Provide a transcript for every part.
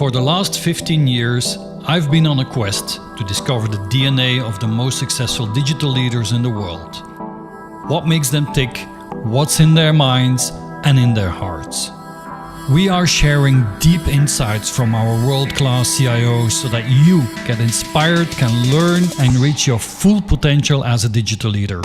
For the last 15 years, I've been on a quest to discover the DNA of the most successful digital leaders in the world. What makes them tick, what's in their minds and in their hearts. We are sharing deep insights from our world-class CIOs so that you get inspired, can learn and reach your full potential as a digital leader.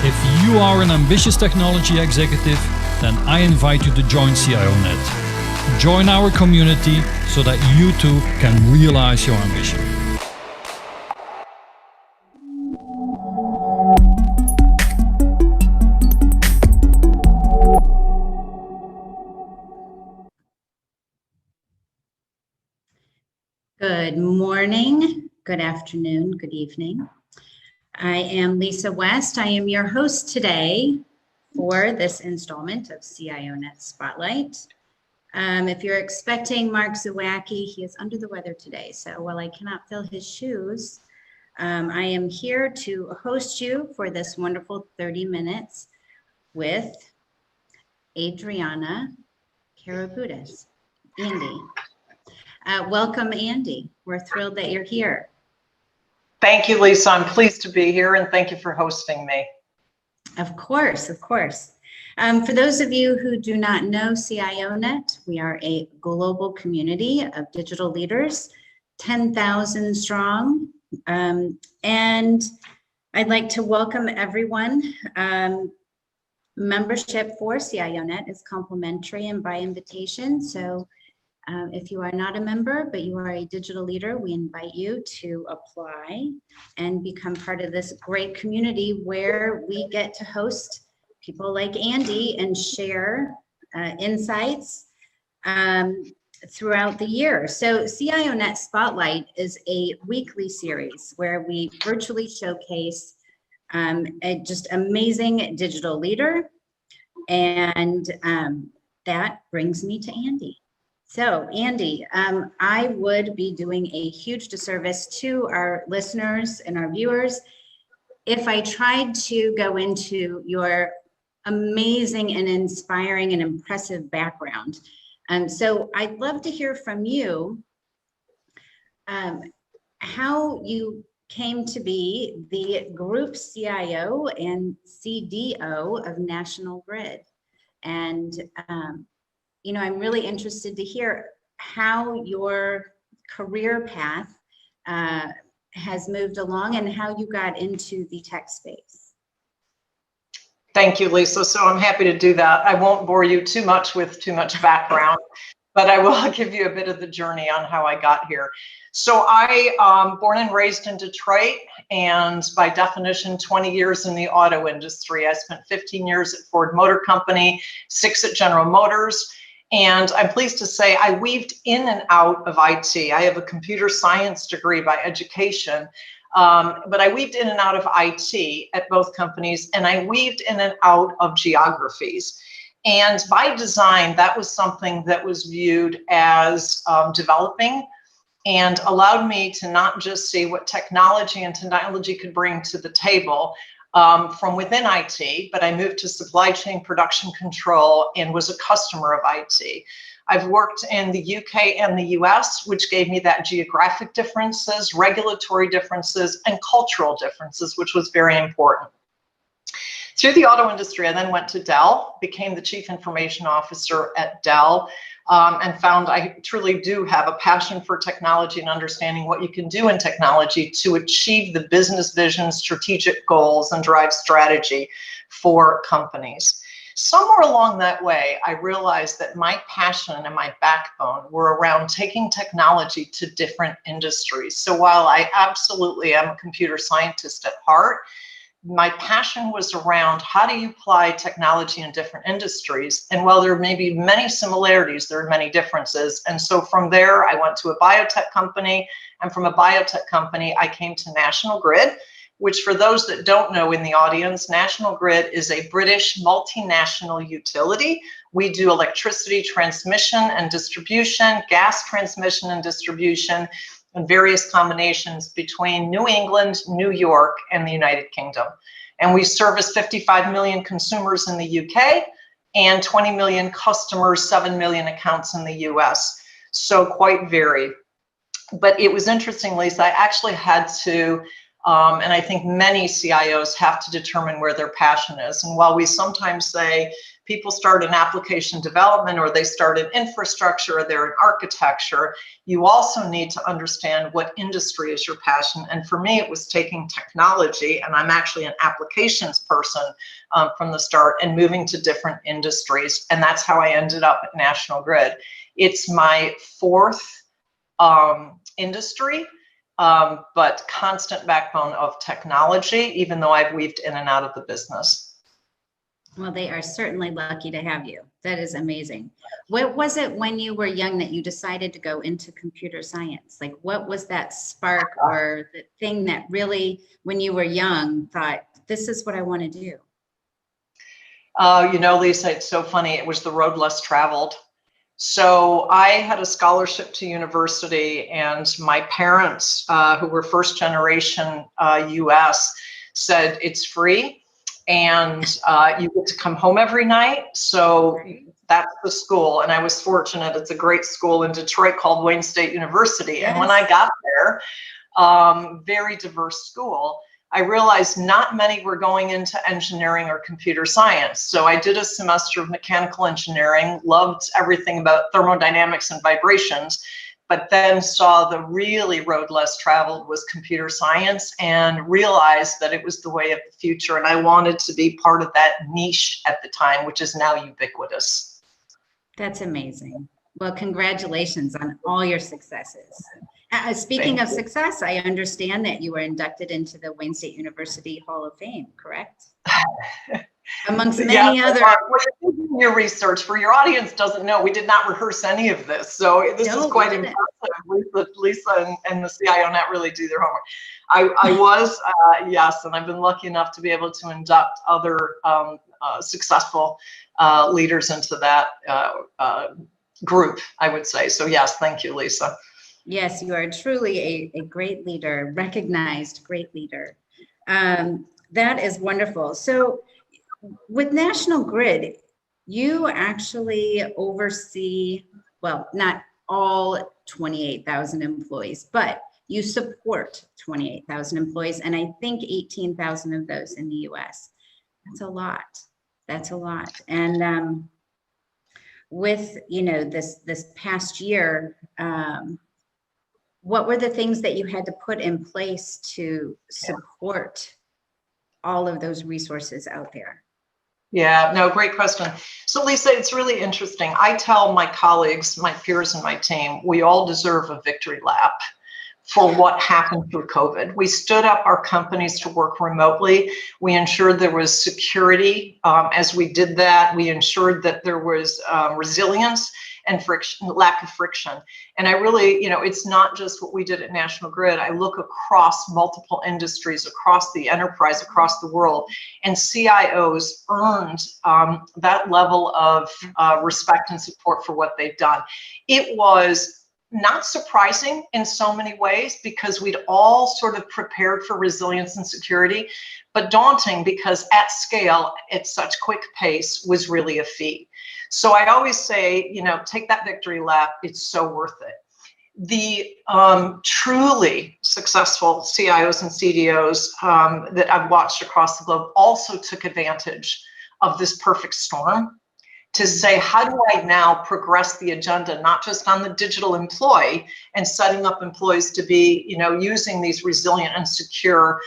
If you are an ambitious technology executive, then I invite you to join CIONET. Join our community so that you too can realize your ambition. Good morning, good afternoon, good evening. I am Lisa West. I am your host today for this installment of CIONET Spotlight. If you're expecting Mark Zawacki, he is under the weather today. So while I cannot fill his shoes, I am here to host you for this wonderful 30 minutes with Adriana Karaboutis. Andy. Welcome, Andy. We're thrilled that you're here. Thank you, Lisa. I'm pleased to be here and thank you for hosting me. Of course, of course. For those of you who do not know CIONET, we are a global community of digital leaders, 10,000 strong. And I'd like to welcome everyone. Membership for CIONET is complimentary and by invitation. So if you are not a member, but you are a digital leader, we invite you to apply and become part of this great community where we get to host people like Andy and share insights throughout the year. So CIONET Spotlight is a weekly series where we virtually showcase a just amazing digital leader. And that brings me to Andy. So Andy, I would be doing a huge disservice to our listeners and our viewers if I tried to go into your amazing and inspiring and impressive background. So I'd love to hear from you how you came to be the group CIO and CDO of National Grid. And you know, I'm really interested to hear how your career path has moved along and how you got into the tech space. Thank you, Lisa. So I'm happy to do that. I won't bore you too much with too much background, but I will give you a bit of the journey on how I got here. So I born and raised in Detroit, and by definition, 20 years in the auto industry. I spent 15 years at Ford Motor Company, 6 at General Motors. And I'm pleased to say I weaved in and out of IT. I have a computer science degree by education, but I weaved in and out of IT at both companies, and I weaved in and out of geographies. And by design, that was something that was viewed as developing and allowed me to not just see what technology and technology could bring to the table, from within IT, but I moved to supply chain production control and was a customer of IT. I've worked in the UK and the US, which gave me that geographic differences, regulatory differences, and cultural differences, which was very important. Through the auto industry, I then went to Dell, became the Chief Information Officer at Dell, and found I truly do have a passion for technology and understanding what you can do in technology to achieve the business vision, strategic goals, and drive strategy for companies. Somewhere along that way, I realized that my passion and my backbone were around taking technology to different industries. So while I absolutely am a computer scientist at heart, my passion was around how do you apply technology in different industries? And while there may be many similarities, there are many differences. And so from there, I went to a biotech company. And from a biotech company, I came to National Grid, which for those that don't know in the audience, National Grid is a British multinational utility. We do electricity transmission and distribution, gas transmission and distribution, and various combinations between New England, New York, and the United Kingdom. And we service 55 million consumers in the UK and 20 million customers, 7 million accounts in the US. So quite varied. But it was interesting, Lisa, I actually had to, and I think many CIOs have to determine where their passion is. And while we sometimes say people start in application development, or they start in infrastructure, or they're in architecture, you also need to understand what industry is your passion. And for me, it was taking technology, and I'm actually an applications person from the start, and moving to different industries. And that's how I ended up at National Grid. It's my fourth industry, but constant backbone of technology, even though I've weaved in and out of the business. Well, they are certainly lucky to have you. That is amazing. What was it when you were young that you decided to go into computer science? Like, what was that spark or the thing that really, when you were young, thought, this is what I want to do? You know, Lisa, it's so funny. It was the road less traveled. So I had a scholarship to university, and my parents, who were first generation US, said it's free. And you get to come home every night. So that's the school. And I was fortunate. It's a great school in Detroit called Wayne State University. Yes. And when I got there, very diverse school, I realized not many were going into engineering or computer science. So I did a semester of mechanical engineering, loved everything about thermodynamics and vibrations, but then saw the really road less traveled was computer science, and realized that it was the way of the future. And I wanted to be part of that niche at the time, which is now ubiquitous. That's amazing. Well, congratulations on all your successes. Speaking of success, I understand that you were inducted into the Wayne State University Hall of Fame, correct? Amongst many other. Your research for your audience doesn't know, we did not rehearse any of this, so this is quite impressive. Lisa and the CIONET really do their homework. I was yes, and I've been lucky enough to be able to induct other successful leaders into that group, I would say. So yes, thank you, Lisa. Yes, you are truly a great leader, recognized great leader. That is wonderful. So with National Grid, you actually oversee, well, not all 28,000 employees, but you support 28,000 employees, and I think 18,000 of those in the US. That's a lot. That's a lot. And with, you know, this past year, what were the things that you had to put in place to support all of those resources out there? Yeah, no, great question. So Lisa, it's really interesting. I tell my colleagues, my peers and my team, we all deserve a victory lap for what happened through COVID. We stood up our companies to work remotely. We ensured there was security. As we did that, we ensured that there was resilience and friction, lack of friction. And I really, you know, it's not just what we did at National Grid. I look across multiple industries, across the enterprise, across the world, and CIOs earned that level of respect and support for what they've done. It was not surprising in so many ways, because we'd all sort of prepared for resilience and security, but daunting because at scale, at such quick pace, was really a feat. So I always say, you know, take that victory lap. It's so worth it. The truly successful CIOs and CDOs that I've watched across the globe also took advantage of this perfect storm to say, how do I now progress the agenda, not just on the digital employee and setting up employees to be, you know, using these resilient and secure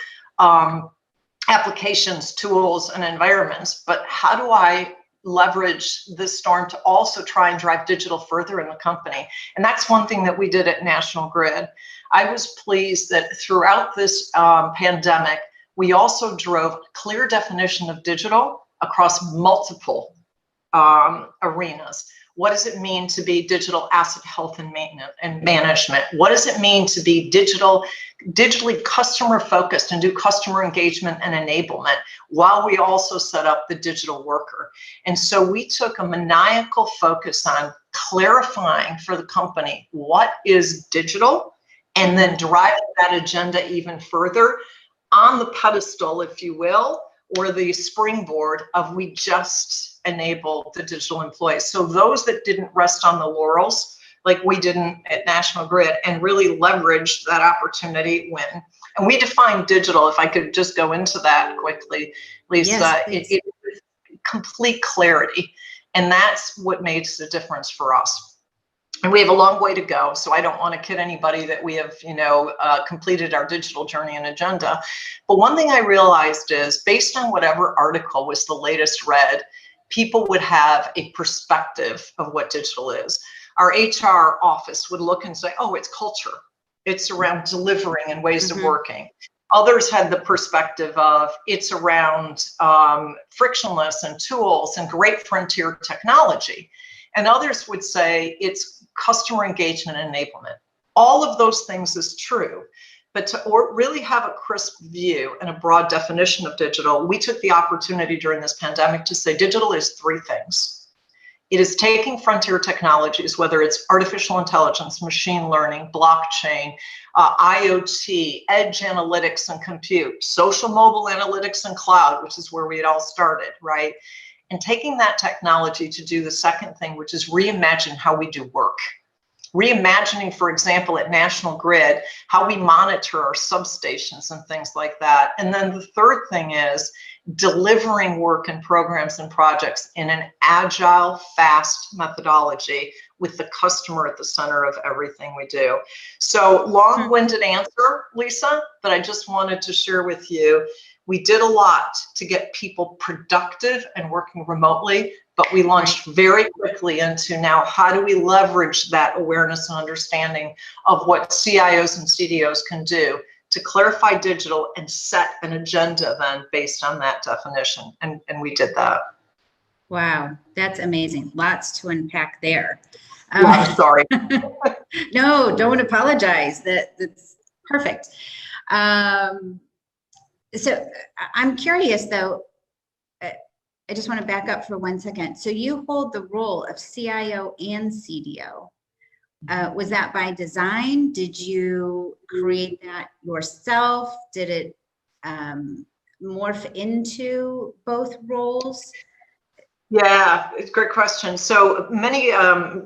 applications, tools, and environments, but how do I leverage this storm to also try and drive digital further in the company? And that's one thing that we did at National Grid. I was pleased that throughout this pandemic, we also drove clear definition of digital across multiple arenas. What does it mean to be digital asset health and maintenance and management? What does it mean to be digitally customer focused and do customer engagement and enablement, while we also set up the digital worker? And so we took a maniacal focus on clarifying for the company what is digital, and then driving that agenda even further on the pedestal, if you will, or the springboard of we just enable the digital employees. So those that didn't rest on the laurels, like we didn't at National Grid, and really leveraged that opportunity win. And we define digital, if I could just go into that quickly, Lisa, Yes, it was complete clarity. And that's what makes the difference for us. And we have a long way to go, so I don't want to kid anybody that we have, completed our digital journey and agenda. But one thing I realized is, based on whatever article was the latest read, people would have a perspective of what digital is. Our HR office would look and say, oh, it's culture. It's around delivering and ways of working. Others had the perspective of it's around frictionless and tools and great frontier technology. And others would say it's customer engagement and enablement. All of those things is true, but to really have a crisp view and a broad definition of digital, we took the opportunity during this pandemic to say digital is three things. It is taking frontier technologies, whether it's artificial intelligence, machine learning, blockchain, IoT, edge analytics and compute, social mobile analytics and cloud, which is where we had all started, right? And taking that technology to do the second thing, which is reimagine how we do work. Reimagining, for example, at National Grid, how we monitor our substations and things like that. And then the third thing is delivering work and programs and projects in an agile, fast methodology with the customer at the center of everything we do. So long-winded answer, Lisa, but I just wanted to share with you, we did a lot to get people productive and working remotely, but we launched very quickly into now how do we leverage that awareness and understanding of what CIOs and CDOs can do to clarify digital and set an agenda then based on that definition. And we did that. Wow, that's amazing. Lots to unpack there. Sorry. No, don't apologize. That's perfect. So I'm curious though, I just want to back up for 1 second. So you hold the role of CIO and CDO. Was that by design? Did you create that yourself? Did it morph into both roles? Yeah, it's a great question. So many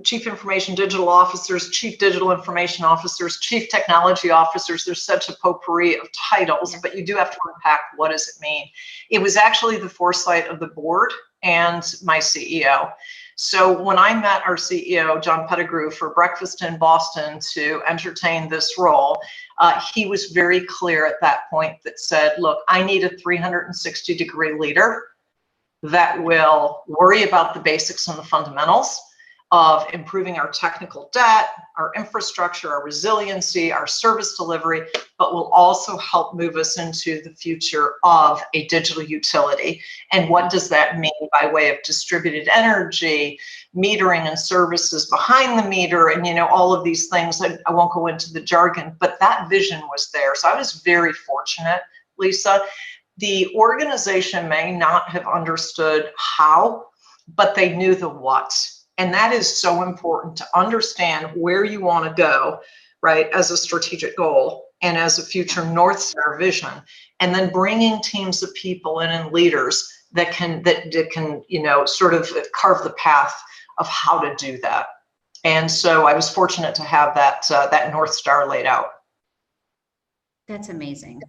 chief information digital officers, chief digital information officers, chief technology officers, there's such a potpourri of titles, but you do have to unpack what does it mean. It was actually the foresight of the board and my CEO. So when I met our CEO, John Pettigrew, for breakfast in Boston to entertain this role, he was very clear at that point that said, look, I need a 360-degree leader that will worry about the basics and the fundamentals of improving our technical debt, our infrastructure, our resiliency, our service delivery, but will also help move us into the future of a digital utility. And what does that mean by way of distributed energy, metering and services behind the meter, and all of these things. I won't go into the jargon, but that vision was there. So I was very fortunate, Lisa. The organization may not have understood how, but they knew the what. And that is so important to understand where you want to go, right, as a strategic goal and as a future North Star vision, and then bringing teams of people in and leaders that can sort of carve the path of how to do that. And so I was fortunate to have that North Star laid out. That's amazing.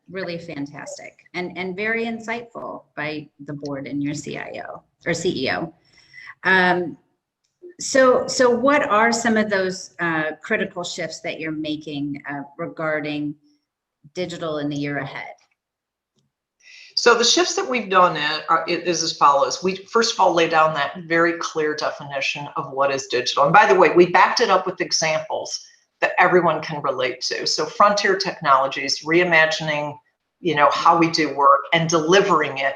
Really fantastic and very insightful by the board and your CIO or CEO. So what are some of those critical shifts that you're making regarding digital in the year ahead? So the shifts that we've done is as follows. We first of all lay down that very clear definition of what is digital. And by the way, we backed it up with examples that everyone can relate to. So frontier technologies, reimagining, how we do work and delivering it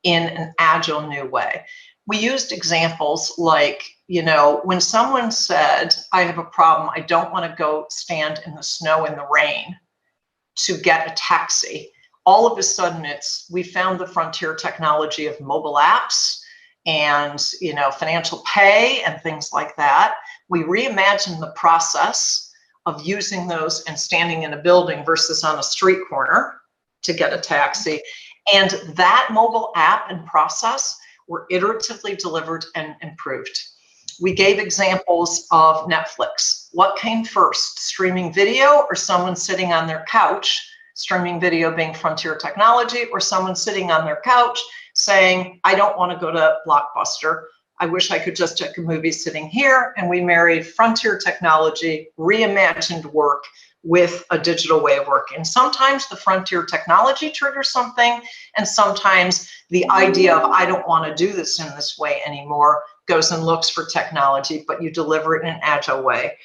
in an agile new way. We used examples like, when someone said, I have a problem, I don't want to go stand in the snow and the rain to get a taxi. All of a sudden we found the frontier technology of mobile apps and, financial pay and things like that. We reimagined the process of using those and standing in a building versus on a street corner to get a taxi. And that mobile app and process were iteratively delivered and improved. We gave examples of Netflix. What came first, streaming video or someone sitting on their couch, streaming video being frontier technology, or someone sitting on their couch saying, I don't want to go to Blockbuster. I wish I could just check a movie sitting here. And we married frontier technology, reimagined work with a digital way of working. Sometimes the frontier technology triggers something, and sometimes the idea of I don't want to do this in this way anymore goes and looks for technology, but you deliver it in an agile way.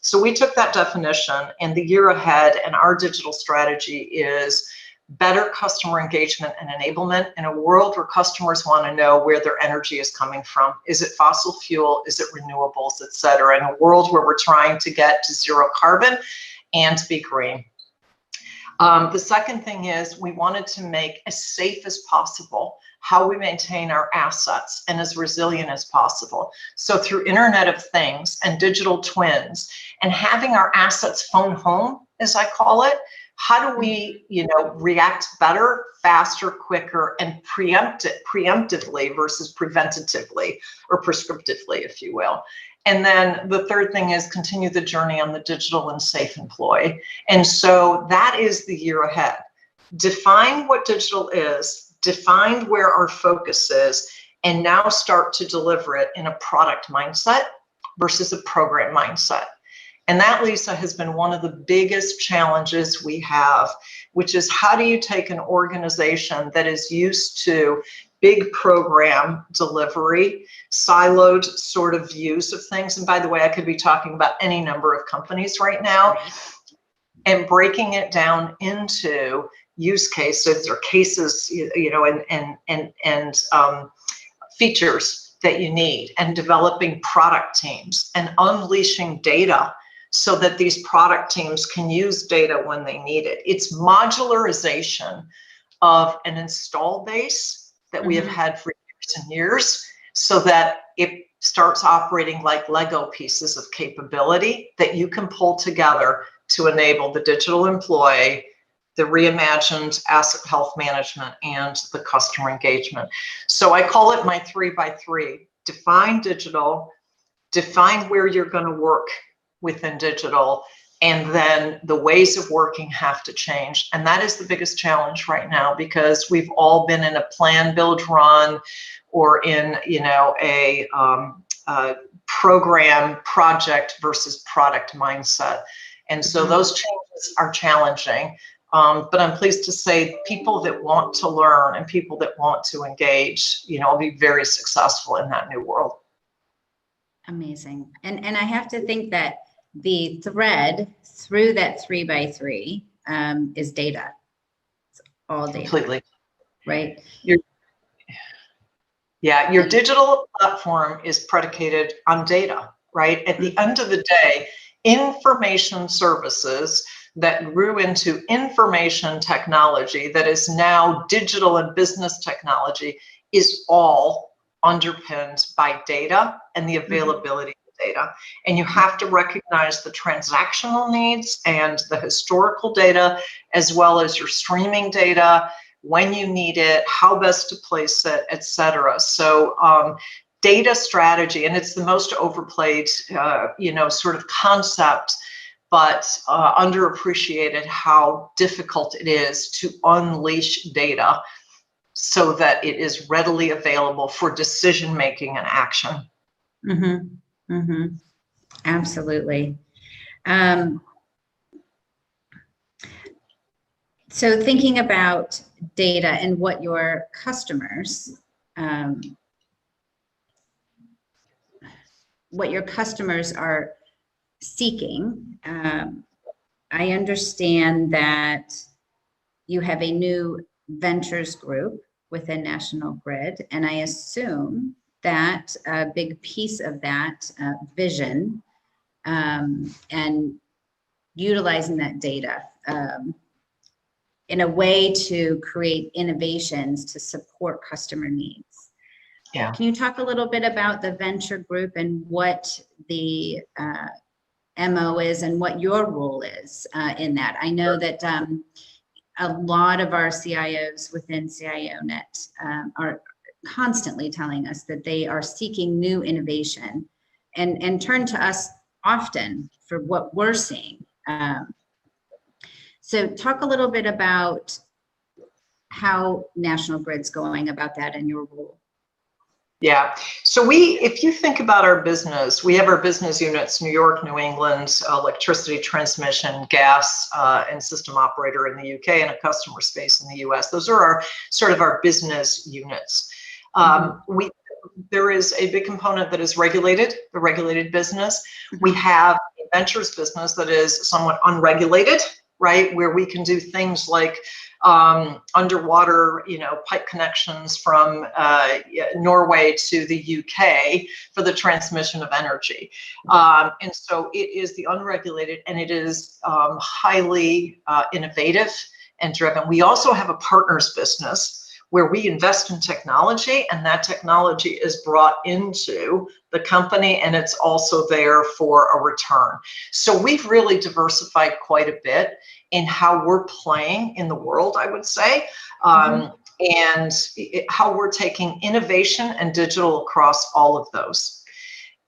So we took that definition, and the year ahead and our digital strategy is better customer engagement and enablement in a world where customers want to know where their energy is coming from. Is it fossil fuel? Is it renewables, et cetera? In a world where we're trying to get to zero carbon and to be green. The second thing is we wanted to make as safe as possible how we maintain our assets and as resilient as possible. So through Internet of Things and digital twins and having our assets phone home, as I call it, how do we, react better, faster, quicker, and preemptively versus preventatively or prescriptively, if you will. And then the third thing is continue the journey on the digital and safe employee. And so that is the year ahead. Define what digital is, define where our focus is, and now start to deliver it in a product mindset versus a program mindset. And that, Lisa, has been one of the biggest challenges we have, which is how do you take an organization that is used to big program delivery, siloed sort of views of things. And by the way, I could be talking about any number of companies right now, and breaking it down into use cases or cases, and features that you need, and developing product teams and unleashing data so that these product teams can use data when they need it. It's modularization of an install base that we have had for years and years, so that it starts operating like Lego pieces of capability that you can pull together to enable the digital employee, the reimagined asset health management, and the customer engagement. So I call it my 3x3. Define digital, define where you're going to work within digital, and then the ways of working have to change. And that is the biggest challenge right now, because we've all been in a plan, build, run, or in a program, project versus product mindset. And so those changes are challenging. But I'm pleased to say people that want to learn and people that want to engage, will be very successful in that new world. Amazing. And I have to think that the thread through that 3x3 is data. It's all data. Completely. Right? Your digital platform is predicated on data, right? At the end of the day, information services that grew into information technology that is now digital and business technology is all underpinned by data and the availability of data. And you have to recognize the transactional needs and the historical data, as well as your streaming data, when you need it, how best to place it, et cetera. So data strategy, and it's the most overplayed, sort of concept, but underappreciated how difficult it is to unleash data so that it is readily available for decision-making and action. Absolutely. So thinking about data and what your customers are seeking, I understand that you have a new ventures group within National Grid, and I assume that a big piece of that vision and utilizing that data in a way to create innovations to support customer needs. Yeah. Can you talk a little bit about the venture group and what the MO is and what your role is in that? I know that a lot of our CIOs within CIONET are constantly telling us that they are seeking new innovation and turn to us often for what we're seeing. So talk a little bit about how National Grid's going about that in your role. Yeah, so if you think about our business, we have our business units, New York, New England, electricity transmission, gas, and system operator in the UK, and a customer space in the US. Those are our sort of our business units. There is a big component that is regulated, the regulated business. We have a ventures business that is somewhat unregulated, right? Where we can do things like underwater, pipe connections from Norway to the UK for the transmission of energy. And so it is the unregulated, and it is highly innovative and driven. We also have a partners business where we invest in technology, and that technology is brought into the company, and it's also there for a return. So we've really diversified quite a bit in how we're playing in the world, I would say, and how we're taking innovation and digital across all of those.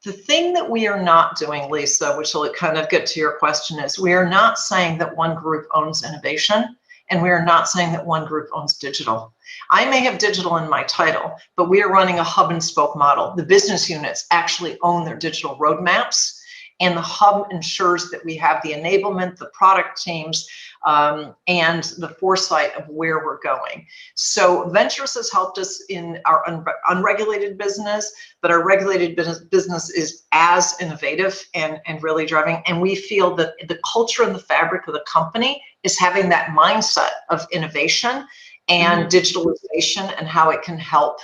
The thing that we are not doing, Lisa, which will kind of get to your question, is we are not saying that one group owns innovation, and we are not saying that one group owns digital. I may have digital in my title, but we are running a hub and spoke model. The business units actually own their digital roadmaps, and the hub ensures that we have the enablement, the product teams, and the foresight of where we're going. So Ventures has helped us in our unregulated business, but our regulated business is as innovative and really driving. And we feel that the culture and the fabric of the company is having that mindset of innovation and digitalization and how it can help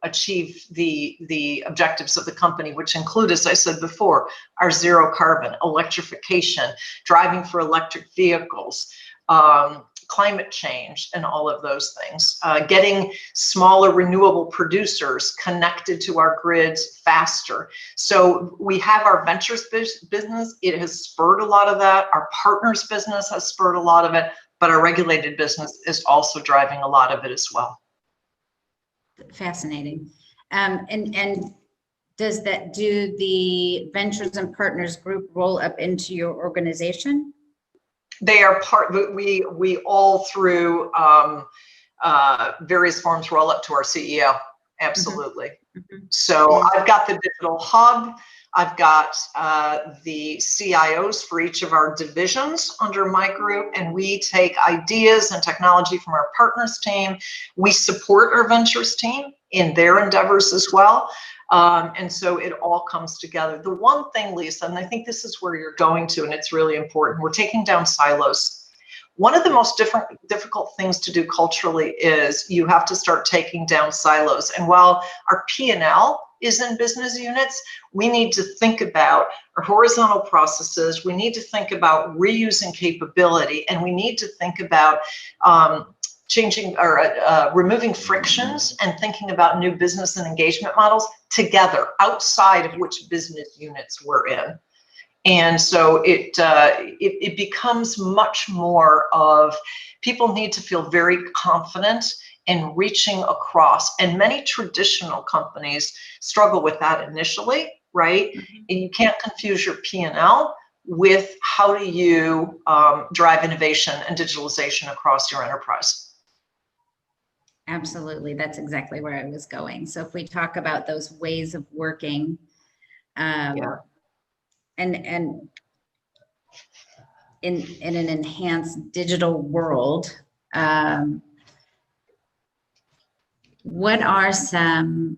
achieve the objectives of the company, which include, as I said before, our zero carbon, electrification, driving for electric vehicles, climate change, and all of those things. Getting smaller renewable producers connected to our grids faster. So we have our ventures business. It has spurred a lot of that. Our partners business has spurred a lot of it, but our regulated business is also driving a lot of it as well. Fascinating. And do the Ventures and Partners group roll up into your organization? They are part, we all through various forms roll up to our CEO. Absolutely. So I've got the digital hub. I've got the CIOs for each of our divisions under my group, and we take ideas and technology from our partners team. We support our ventures team in their endeavors as well. And so it all comes together. The one thing, Lisa, and I think this is where you're going to, and it's really important, we're taking down silos. One of the most difficult things to do culturally is you have to start taking down silos. And while our P&L is in business units, we need to think about our horizontal processes. We need to think about reusing capability, and we need to think about changing or removing frictions and thinking about new business and engagement models together outside of which business units we're in. And so it becomes much more of, people need to feel very confident in reaching across. And many traditional companies struggle with that initially, right? And you can't confuse your P&L with how do you drive innovation and digitalization across your enterprise. Absolutely. That's exactly where I was going. So if we talk about those ways of working, and in an enhanced digital world, what are some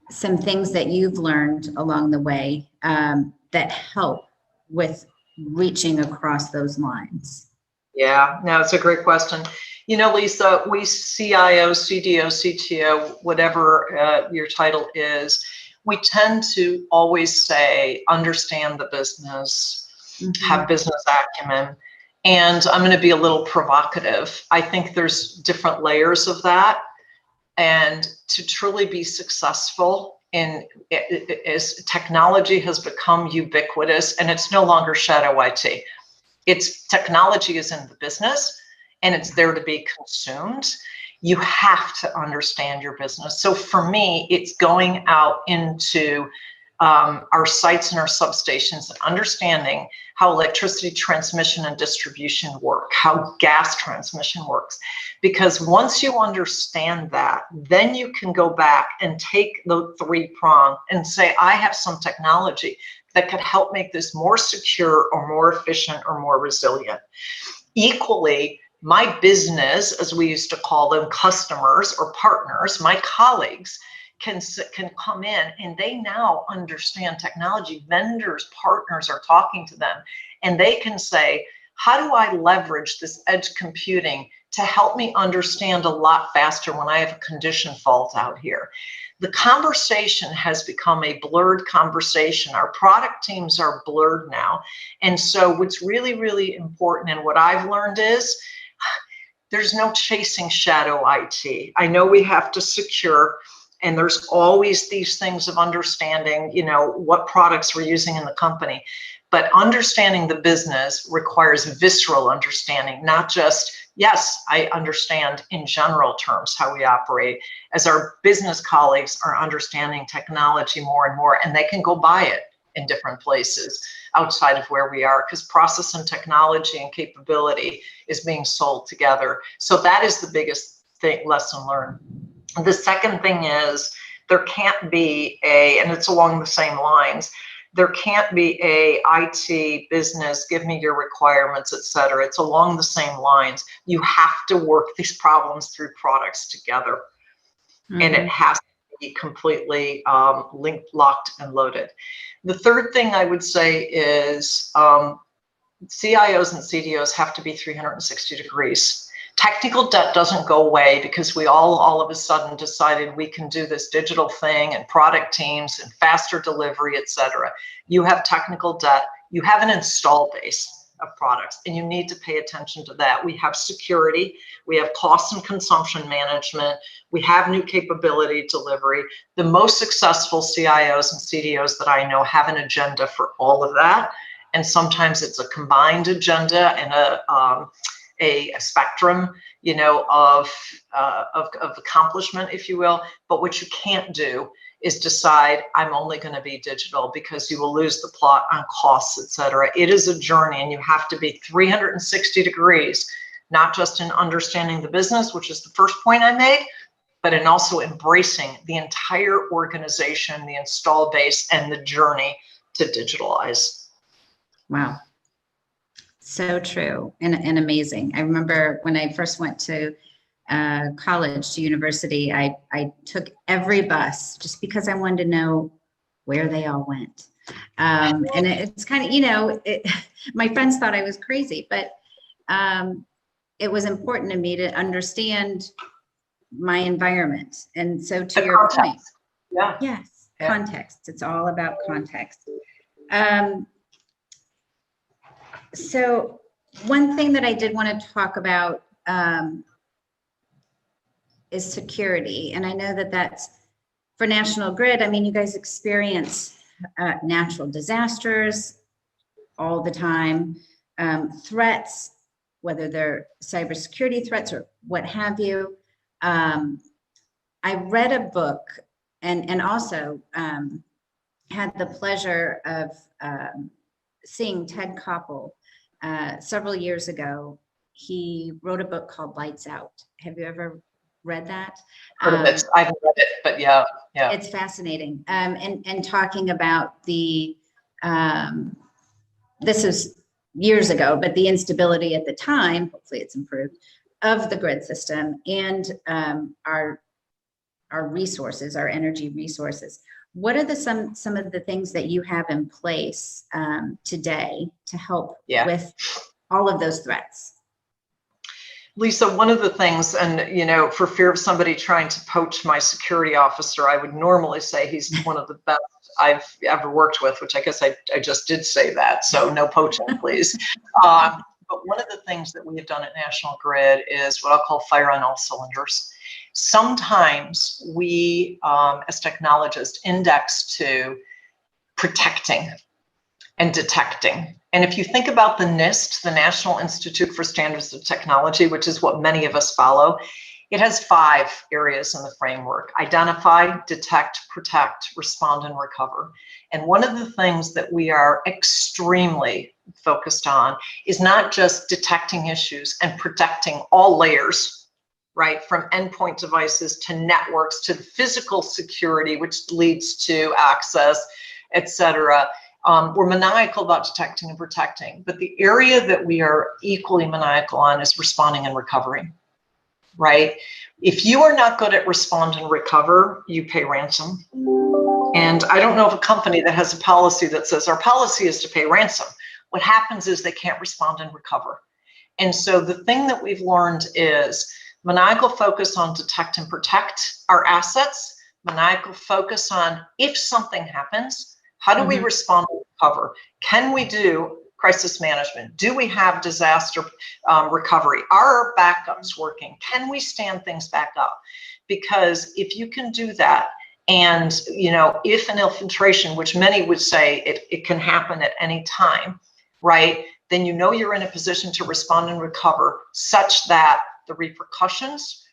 things that you've learned along the way that help with reaching across those lines? Yeah, no, it's a great question. You know, Lisa, we CIO, CDO, CTO, whatever your title is, we tend to always say, understand the business, have business acumen. And I'm going to be a little provocative. I think there's different layers of that. And to truly be successful as technology has become ubiquitous, and it's no longer shadow IT. It's technology is in the business and it's there to be consumed. You have to understand your business. So for me, it's going out into our sites and our substations and understanding how electricity transmission and distribution work, how gas transmission works. Because once you understand that, then you can go back and take the 3-prong and say, I have some technology that could help make this more secure or more efficient or more resilient. Equally, my business, as we used to call them, customers or partners, my colleagues, can come in and they now understand technology. Vendors, partners are talking to them and they can say, how do I leverage this edge computing to help me understand a lot faster when I have a condition fault out here? The conversation has become a blurred conversation. Our product teams are blurred now. And so what's really, really important and what I've learned is there's no chasing shadow IT. I know we have to secure, and there's always these things of understanding, you know, what products we're using in the company. But understanding the business requires visceral understanding, not just, yes, I understand in general terms how we operate, as our business colleagues are understanding technology more and more, and they can go buy it in different places outside of where we are, because process and technology and capability is being sold together. So that is the biggest thing, lesson learned. The second thing is there can't be and it's along the same lines, there can't be a IT business, give me your requirements, et cetera. It's along the same lines. You have to work these problems through products together. Mm-hmm. And it has to be completely linked, locked, and loaded. The third thing I would say is CIOs and CDOs have to be 360 degrees. Technical debt doesn't go away because we all of a sudden decided we can do this digital thing and product teams and faster delivery, et cetera. You have technical debt, you have an install base of products, and you need to pay attention to that. We have security, we have cost and consumption management, we have new capability delivery. The most successful CIOs and CDOs that I know have an agenda for all of that. And sometimes it's a combined agenda and a spectrum, you know, of accomplishment, if you will. But what you can't do is decide I'm only going to be digital, because you will lose the plot on costs, et cetera. It is a journey, and you have to be 360 degrees, not just in understanding the business, which is the first point I made, but in also embracing the entire organization, the install base, and the journey to digitalize. Wow. So true and amazing. I remember when I first went to college, to university, I took every bus just because I wanted to know where they all went. And it's kind of, you know, my friends thought I was crazy, but it was important to me to understand my environment. And so to your point, yes, context. It's all about context. So one thing that I did want to talk about is security. And I know that that's for National Grid. I mean, you guys experience natural disasters all the time, threats, whether they're cybersecurity threats or what have you. I read a book and also had the pleasure of seeing Ted Koppel several years ago. He wrote a book called Lights Out. Have you ever read that? I haven't read it, but yeah. It's fascinating. And talking about the, this is years ago, but the instability at the time, hopefully it's improved, of the grid system and our resources, our energy resources. What are some of the things that you have in place today to help with all of those threats? Lisa, one of the things, and you know, for fear of somebody trying to poach my security officer, I would normally say he's one of the best I've ever worked with, which I guess I just did say that, so no poaching, please. But one of the things that we have done at National Grid is what I'll call fire on all cylinders. Sometimes we, as technologists, index to protecting. and detecting. And if you think about the NIST, the National Institute for Standards and Technology, which is what many of us follow, it has 5 areas in the framework: identify, detect, protect, respond, and recover. And one of the things that we are extremely focused on is not just detecting issues and protecting all layers, right? From endpoint devices to networks to physical security, which leads to access, et cetera. We're maniacal about detecting and protecting, but the area that we are equally maniacal on is responding and recovering, right? If you are not good at respond and recover, you pay ransom. And I don't know of a company that has a policy that says our policy is to pay ransom. What happens is they can't respond and recover. And so the thing that we've learned is maniacal focus on detect and protect our assets, maniacal focus on if something happens, how do we respond and recover? Can we do crisis management? Do we have disaster recovery? Are our backups working? Can we stand things back up? Because if you can do that, and if an infiltration, which many would say it can happen at any time, right? Then you're in a position to respond and recover such that the repercussions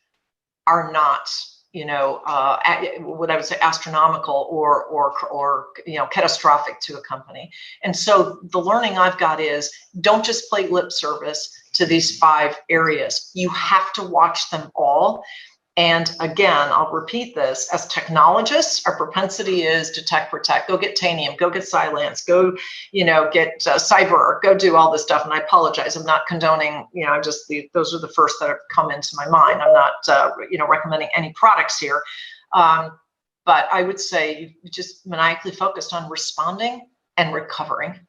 are not what I would say astronomical or catastrophic to a company. And so the learning I've got is don't just play lip service to these 5 areas. You have to watch them all. And again, I'll repeat this, as technologists, our propensity is detect, protect, go get Tanium, go get Cylance, go, get Cyber, go do all this stuff. And I apologize, I'm not condoning, those are the first that have come into my mind. I'm not, recommending any products here. But I would say you just maniacally focused on responding and recovering,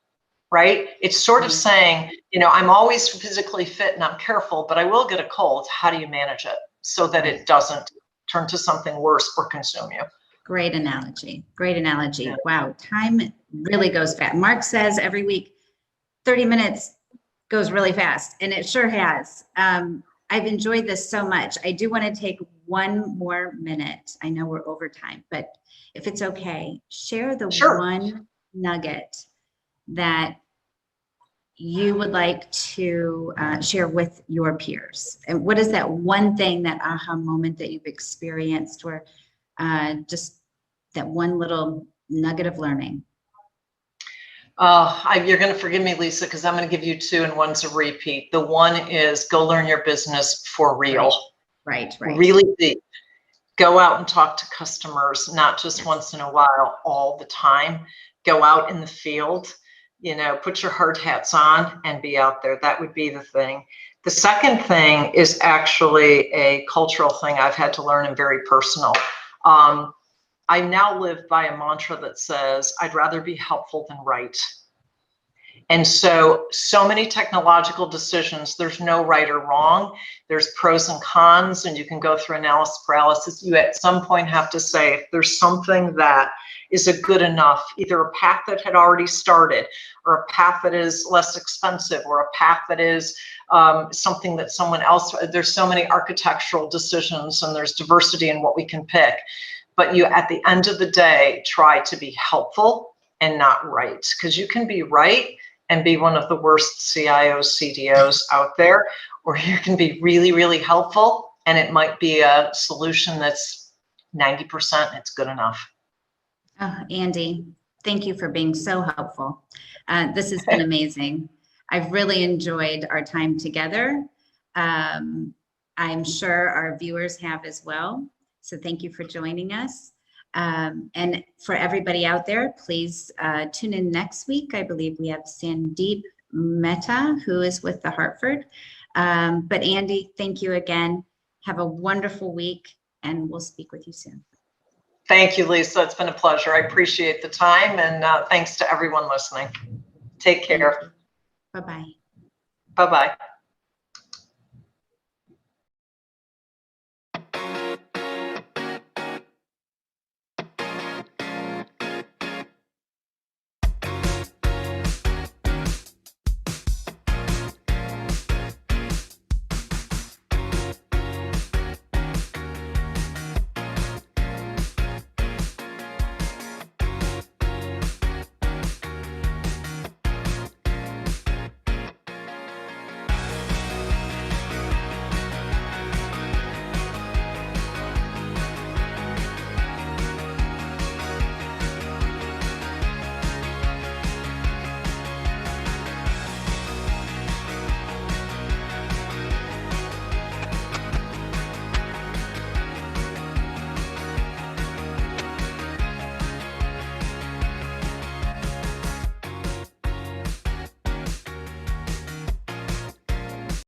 right? It's sort of saying, I'm always physically fit and I'm careful, but I will get a cold. How do you manage it so that it doesn't turn to something worse or consume you? Great analogy. Great analogy. Yeah. Wow. Time really goes fast. Mark says every week, 30 minutes goes really fast, and it sure has. I've enjoyed this so much. I do want to take one more minute. I know we're over time, but if it's okay, share the one nugget that you would like to share with your peers. And what is that one thing, that aha moment that you've experienced, or just that one little nugget of learning? You're going to forgive me, Lisa, because I'm going to give you 2 and one's a repeat. The one is go learn your business for real. Right. Really deep. Go out and talk to customers, not just once in a while, all the time. Go out in the field. Put your hard hats on and be out there. That would be the thing. The second thing is actually a cultural thing I've had to learn, and very personal. I now live by a mantra that says, I'd rather be helpful than right. And so many technological decisions, there's no right or wrong. There's pros and cons, and you can go through analysis paralysis. You at some point have to say, if there's something that is a good enough, either a path that had already started, or a path that is less expensive, or a path that is something that someone else, there's so many architectural decisions, and there's diversity in what we can pick. But you, at the end of the day, try to be helpful and not right, because you can be right and be one of the worst CIOs, CDOs out there, or you can be really, really helpful, and it might be a solution that's 90%, it's good enough. Oh, Andy, thank you for being so helpful. This has been amazing. I've really enjoyed our time together. I'm sure our viewers have as well. So thank you for joining us. And for everybody out there, please tune in next week. I believe we have Sandeep Mehta, who is with the Hartford. But Andy, thank you again. Have a wonderful week, and we'll speak with you soon. Thank you, Lisa. It's been a pleasure. I appreciate the time, and thanks to everyone listening. Take care. Bye-bye. Bye-bye.